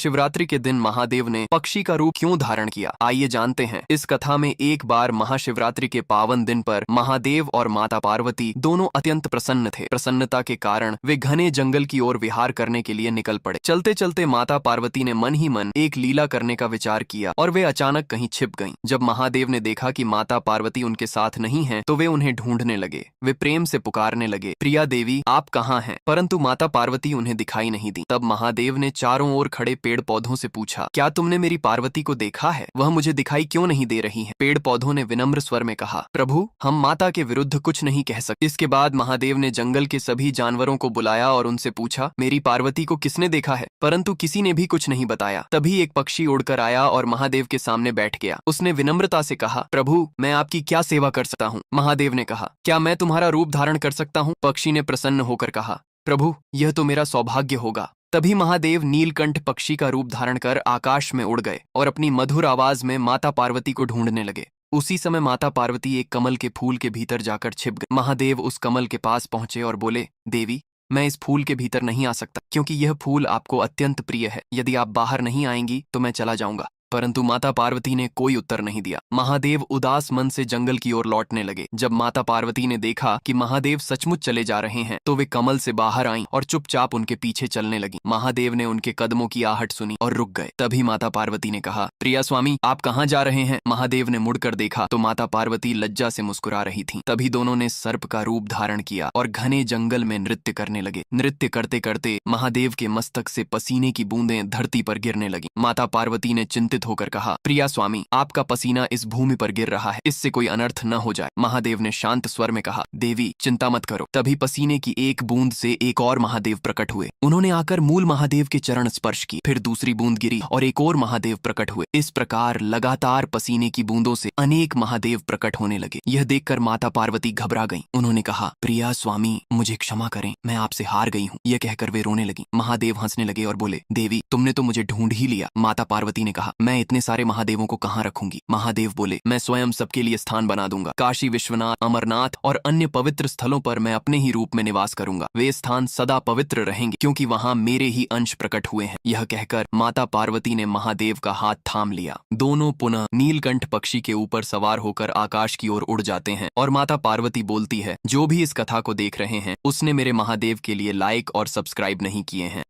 महाशिवरात्रि के दिन महादेव ने पक्षी का रूप क्यों धारण किया, आइए जानते हैं। इस कथा में एक बार महाशिवरात्रि के पावन दिन पर महादेव और माता पार्वती दोनों अत्यंत प्रसन्न थे। प्रसन्नता के कारण वे घने जंगल की ओर विहार करने के लिए निकल पड़े। चलते चलते माता पार्वती ने मन ही मन एक लीला करने का विचार किया और वे अचानक कहीं छिप गईं। जब महादेव ने देखा कि माता पार्वती उनके साथ नहीं है तो वे उन्हें ढूंढने लगे। वे प्रेम से पुकारने लगे, प्रिया देवी आप कहाँ हैं? परंतु माता पार्वती उन्हें दिखाई नहीं दी। तब महादेव ने चारों ओर खड़े पेड़ पौधों से पूछा, क्या तुमने मेरी पार्वती को देखा है? वह मुझे दिखाई क्यों नहीं दे रही है? पेड़ पौधों ने विनम्र स्वर में कहा, प्रभु हम माता के विरुद्ध कुछ नहीं कह सकते। इसके बाद महादेव ने जंगल के सभी जानवरों को बुलाया और उनसे पूछा, मेरी पार्वती को किसने देखा है? परंतु किसी ने भी कुछ नहीं बताया। तभी एक पक्षी उड़कर आया और महादेव के सामने बैठ गया। उसने विनम्रता से कहा, प्रभु मैं आपकी क्या सेवा कर सकता हूँ? महादेव ने कहा, क्या मैं तुम्हारा रूप धारण कर सकता हूँ? पक्षी ने प्रसन्न होकर कहा, प्रभु यह तो मेरा सौभाग्य होगा। तभी महादेव नीलकंठ पक्षी का रूप धारण कर आकाश में उड़ गए और अपनी मधुर आवाज में माता पार्वती को ढूंढने लगे। उसी समय माता पार्वती एक कमल के फूल के भीतर जाकर छिप गई। महादेव उस कमल के पास पहुंचे और बोले, देवी मैं इस फूल के भीतर नहीं आ सकता क्योंकि यह फूल आपको अत्यंत प्रिय है। यदि आप बाहर नहीं आएंगी तो मैं चला जाऊंगा। परंतु माता पार्वती ने कोई उत्तर नहीं दिया। महादेव उदास मन से जंगल की ओर लौटने लगे। जब माता पार्वती ने देखा कि महादेव सचमुच चले जा रहे हैं तो वे कमल से बाहर आईं और चुपचाप उनके पीछे चलने लगी। महादेव ने उनके कदमों की आहट सुनी और रुक गए। तभी माता पार्वती ने कहा, प्रिया स्वामी आप कहाँ जा रहे हैं? महादेव ने मुड़कर देखा तो माता पार्वती लज्जा से मुस्कुरा रही थी। तभी दोनों ने सर्प का रूप धारण किया और घने जंगल में नृत्य करने लगे। नृत्य करते करते महादेव के मस्तक से पसीने की बूंदें धरती पर गिरने लगी। माता पार्वती ने चिंतित होकर कहा, प्रिया स्वामी आपका पसीना इस भूमि पर गिर रहा है, इससे कोई अनर्थ न हो जाए। महादेव ने शांत स्वर में कहा, देवी चिंता मत करो। तभी पसीने की एक बूंद से एक और महादेव प्रकट हुए। उन्होंने आकर मूल महादेव के चरण स्पर्श की। फिर दूसरी बूंद गिरी और एक और महादेव प्रकट हुए। इस प्रकार लगातार पसीने की बूंदों से अनेक महादेव प्रकट होने लगे। यह देखकर माता पार्वती घबरा गईं। उन्होंने कहा, प्रिया स्वामी मुझे क्षमा करें, मैं आपसे हार गई हूँ। यह कहकर वे रोने लगी। महादेव हंसने लगे और बोले, देवी तुमने तो मुझे ढूंढ ही लिया। माता पार्वती ने कहा, मैं इतने सारे महादेवों को कहाँ रखूंगी? महादेव बोले, मैं स्वयं सबके लिए स्थान बना दूंगा। काशी विश्वनाथ, अमरनाथ और अन्य पवित्र स्थलों पर मैं अपने ही रूप में निवास करूंगा। वे स्थान सदा पवित्र रहेंगे क्योंकि वहां मेरे ही अंश प्रकट हुए हैं। यह कहकर माता पार्वती ने महादेव का हाथ थाम लिया। दोनों पुनः नीलकंठ पक्षी के ऊपर सवार होकर आकाश की ओर उड़ जाते हैं और माता पार्वती बोलती है, जो भी इस कथा को देख रहे हैं उसने मेरे महादेव के लिए लाइक और सब्सक्राइब नहीं किए हैं